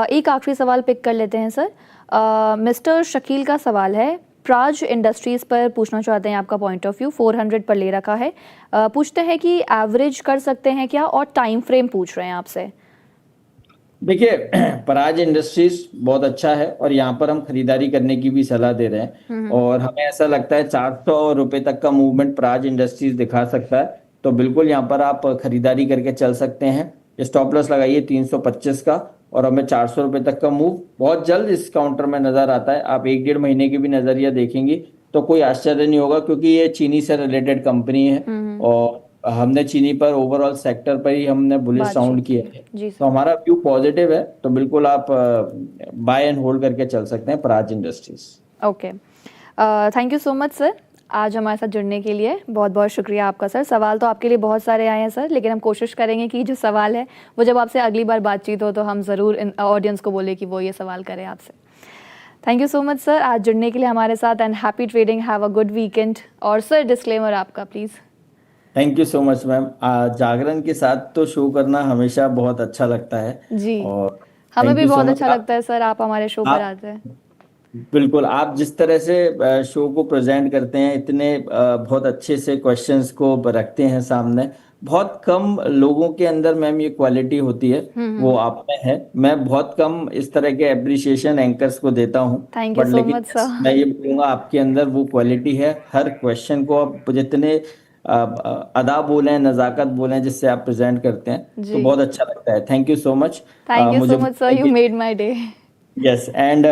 एक आखिरी सवाल पिक कर लेते हैं सर। मिस्टर शकील का सवाल है, प्राज इंडस्ट्रीज पर पूछना चाहते हैं आपका पॉइंट ऑफ व्यू। 400 पर ले रखा है, पूछते हैं कि एवरेज कर सकते हैं क्या, और टाइम फ्रेम पूछ रहे हैं आपसे। देखिए पराज इंडस्ट्रीज बहुत अच्छा है और यहाँ पर हम खरीदारी करने की भी सलाह दे रहे हैं और हमें ऐसा लगता है 400 रुपए तक का मूवमेंट पराज इंडस्ट्रीज दिखा सकता है। तो बिल्कुल यहाँ पर आप खरीदारी करके चल सकते हैं। स्टॉप लॉस लगाइए 325 का और हमें 400 रुपए तक का मूव बहुत जल्द इस काउंटर में नजर आता है। आप 1-1.5 महीने की भी नजरिया देखेंगी तो कोई आश्चर्य नहीं होगा, क्योंकि ये चीनी से रिलेटेड कंपनी है और हमने चीनी पर ओवरऑल सेक्टर पर ही हमने बुलिश साउंड किया है। तो हमारा व्यू पॉजिटिव है, तो बिल्कुल आप बाय एंड होल्ड करके चल सकते हैं Paraj industries. Okay, thank you so much sir, आज हमारे साथ जुड़ने के लिए बहुत बहुत शुक्रिया आपका सर। सवाल तो आपके लिए बहुत सारे आए हैं सर, लेकिन हम कोशिश करेंगे कि जो सवाल है वो जब आपसे अगली बार बातचीत हो तो हम ज़रूर ऑडियंस को बोले कि वो ये सवाल करें आपसे। Thank you so much sir आज जुड़ने के लिए हमारे साथ, and happy trading, have a good weekend. और सर डिस्क्लेमर आपका प्लीज़। Thank you so much ma'am. Jagran के साथ तो शो करना हमेशा बहुत अच्छा लगता है जी, और हमें thank भी you so बहुत much। अच्छा लगता है सर आप हमारे शो पर आते हैं। बिल्कुल, आप जिस तरह से शो को प्रेजेंट करते हैं, इतने बहुत अच्छे से क्वेश्चंस को रखते हैं सामने, बहुत कम लोगों के अंदर मैम ये क्वालिटी होती है, वो आप में है। मैं बहुत कम इस तरह के एप्रिसिएशन एंकर्स को देता हूँ, थैंक यू बट सो लेकिन मच सर। मैं ये बोलूँगा आपके अंदर वो क्वालिटी है। हर क्वेश्चन को आप जितने अदा बोलें, नज़ाकत बोलें जिससे आप प्रेजेंट करते हैं, तो जी, बहुत अच्छा लगता है। Thank you so much. Thank you मुझे so much sir, you made my day. Yes and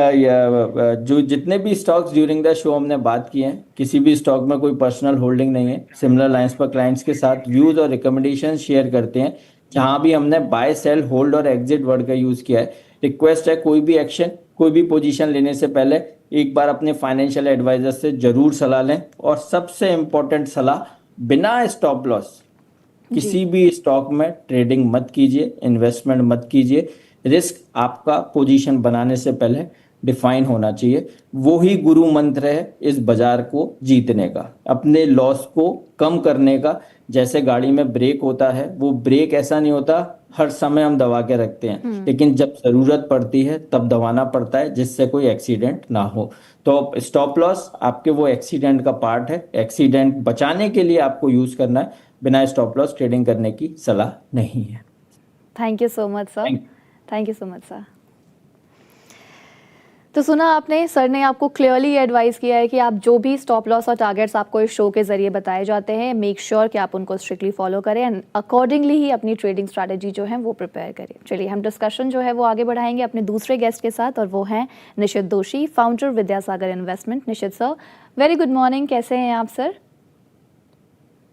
जो जितने भी स्टॉक्स ड्यूरिंग द शो हमने बात की हैं, किसी भी स्टॉक में कोई पर्सनल होल्डिंग नहीं है। सिमिलर लाइंस पर क्लाइंट्स के साथ व्यूज और रिकमेंडेशन शेयर करते हैं, जहां भी हमने बाय सेल होल्ड और एग्जिट वर्ड का यूज किया है। रिक्वेस्ट है, कोई भी एक्शन, कोई भी पोजीशन लेने से पहले एक बार अपने फाइनेंशियल एडवाइजर से जरूर सलाह लें। और सबसे इंपॉर्टेंट सलाह, बिना स्टॉप लॉस किसी भी स्टॉक में ट्रेडिंग मत कीजिए, इन्वेस्टमेंट मत कीजिए। रिस्क आपका पोजीशन बनाने से पहले डिफाइन होना चाहिए। वो ही गुरु मंत्र है इस बाजार को जीतने का, अपने लॉस को कम करने का। जैसे गाड़ी में ब्रेक होता है, वो ब्रेक ऐसा नहीं होता हर समय हम दबा के रखते हैं, लेकिन जब जरूरत पड़ती है तब दबाना पड़ता है, जिससे कोई एक्सीडेंट ना हो। तो स्टॉप लॉस आपके वो एक्सीडेंट का पार्ट है। एक्सीडेंट बचाने के लिए आपको यूज करना है, बिना स्टॉप लॉस ट्रेडिंग करने की सलाह नहीं है। Thank you so much sir, thank you so much sir. तो सुना आपने, सर ने आपको क्लियरली एडवाइस किया है कि आप जो भी स्टॉप लॉस और टारगेट्स आपको इस शो के जरिए बताए जाते हैं, मेक श्योर कि आप उनको स्ट्रिक्टली फॉलो करें एंड अकॉर्डिंगली ही अपनी ट्रेडिंग स्ट्रैटेजी जो है वो प्रिपेयर करें। चलिए हम डिस्कशन जो है वो आगे बढ़ाएंगे अपने दूसरे गेस्ट के साथ, और वो हैं निशित दोशी, फाउंडर विद्यासागर इन्वेस्टमेंट। निशित सर, वेरी गुड मॉर्निंग, कैसे हैं आप सर?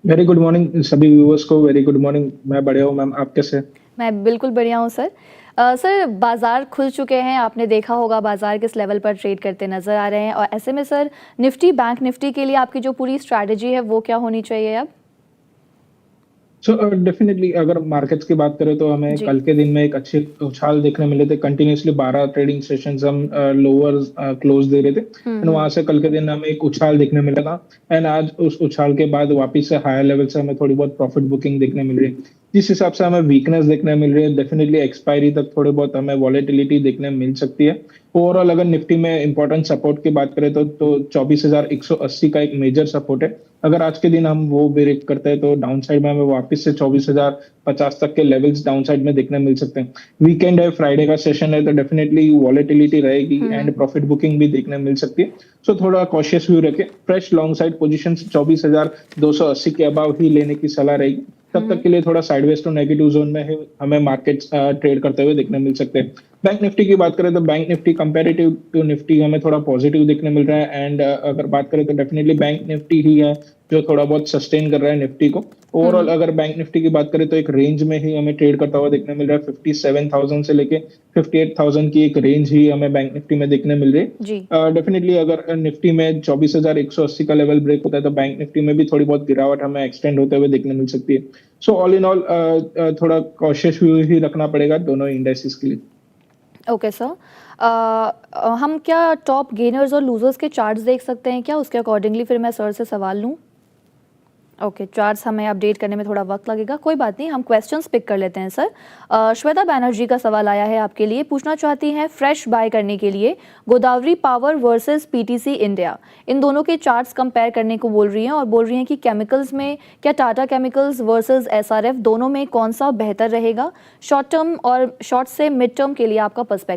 वेरी गुड मॉर्निंग सभी व्यूअर्स को, वेरी गुड मॉर्निंग। मैं बढ़िया हूँ मैम, आप कैसे? मैं बिल्कुल बढ़िया हूँ सर। सर बाजार खुल चुके हैं, आपने देखा होगा बाजार किस लेवल पर ट्रेड करते नजर आ रहे हैं, और ऐसे में सर निफ्टी, बैंक निफ्टी के लिए आपकी जो पूरी स्ट्रैटेजी है वो क्या होनी चाहिए अब? सो डेफिनेटली अगर मार्केट्स की बात करें तो हमें कल के दिन में एक अच्छे उछाल देखने मिले थे। कंटिन्यूसली 12 ट्रेडिंग सेशंस हम लोअर क्लोज दे रहे थे एंड वहां से कल के दिन हमें एक उछाल देखने मिला था एंड आज उस उछाल के बाद वापस से हायर लेवल से हमें थोड़ी बहुत प्रॉफिट बुकिंग देखने मिल रही है। जिस हिसाब से हमें वीकनेस देखने मिल रही है, डेफिनेटली एक्सपायरी तक थोड़े बहुत हमें वॉलेटिलिटी देखने मिल सकती है। ओवरऑल अगर निफ्टी में इंपॉर्टेंट सपोर्ट की बात करें तो 24,180 का एक मेजर सपोर्ट है। अगर आज के दिन हम वो ब्रेक करते हैं तो डाउन साइड में हमें वापस से 24,050 तक के लेवल्स डाउन साइड में देखने मिल सकते हैं। वीकेंड है, फ्राइडे का सेशन है, तो डेफिनेटली वॉलेटिलिटी रहेगी एंड प्रॉफिट बुकिंग भी देखने मिल सकती है। सो थोड़ा कॉशियस व्यू रखें। फ्रेश लॉन्ग साइड पोजीशन 24,280 के अबाव ही लेने की सलाह रहेगी। तब तक के लिए थोड़ा साइडवेज टू नेगेटिव जोन में है, हमें मार्केट्स ट्रेड करते हुए देखने मिल सकते हैं। बैंक निफ्टी की बात करें तो Bank Nifty comparative to Nifty हमें थोड़ा पॉजिटिव देखने मिल रहा है एंड अगर बात करें तो डेफिनेटली बैंक निफ्टी ही है जो थोड़ा बहुत सस्टेन कर रहा है निफ्टी को। ओवरऑल अगर बैंक निफ्टी की बात करें तो एक रेंज में ही हमें ट्रेड करता हुआ देखने मिल रहा है। 57,000 से लेके 58,000 की एक रेंज ही हमें बैंक निफ्टी में देखने मिल रही है। जी डेफिनेटली अगर निफ्टी में 24,180 का लेवल ब्रेक होता है तो बैंक निफ्टी में भी थोड़ी बहुत गिरावट हमें एक्सटेंड होते हुए देखने मिल सकती है। सो ऑल इन ऑल थोड़ा कॉशियस व्यू ही रखना पड़ेगा दोनों इंडेक्सेस के लिए। ओके सर, हम क्या टॉप गेनर्स और लूजर्स के चार्ट्स देख सकते हैं क्या? उसके अकॉर्डिंगली फिर मैं सर से सवाल लूँ। ओके, चार्ट्स हमें अपडेट करने में थोड़ा वक्त लगेगा, कोई बात नहीं, हम क्वेश्चंस पिक कर लेते हैं सर। श्वेता बैनर्जी का सवाल आया है आपके लिए, पूछना चाहती हैं फ्रेश बाय करने के लिए Godavari power versus PTC India, इन दोनों के चार्ट्स कंपेयर करने को बोल रही हैं और बोल रही हैं कि केमिकल्स में क्या टाटा केमिकल्स वर्सेस एसआरएफ दोनों में कौन सा बेहतर रहेगा? शॉर्ट टर्म और शॉर्ट से मिड टर्म के लिए आपका पर्सपेक्टिव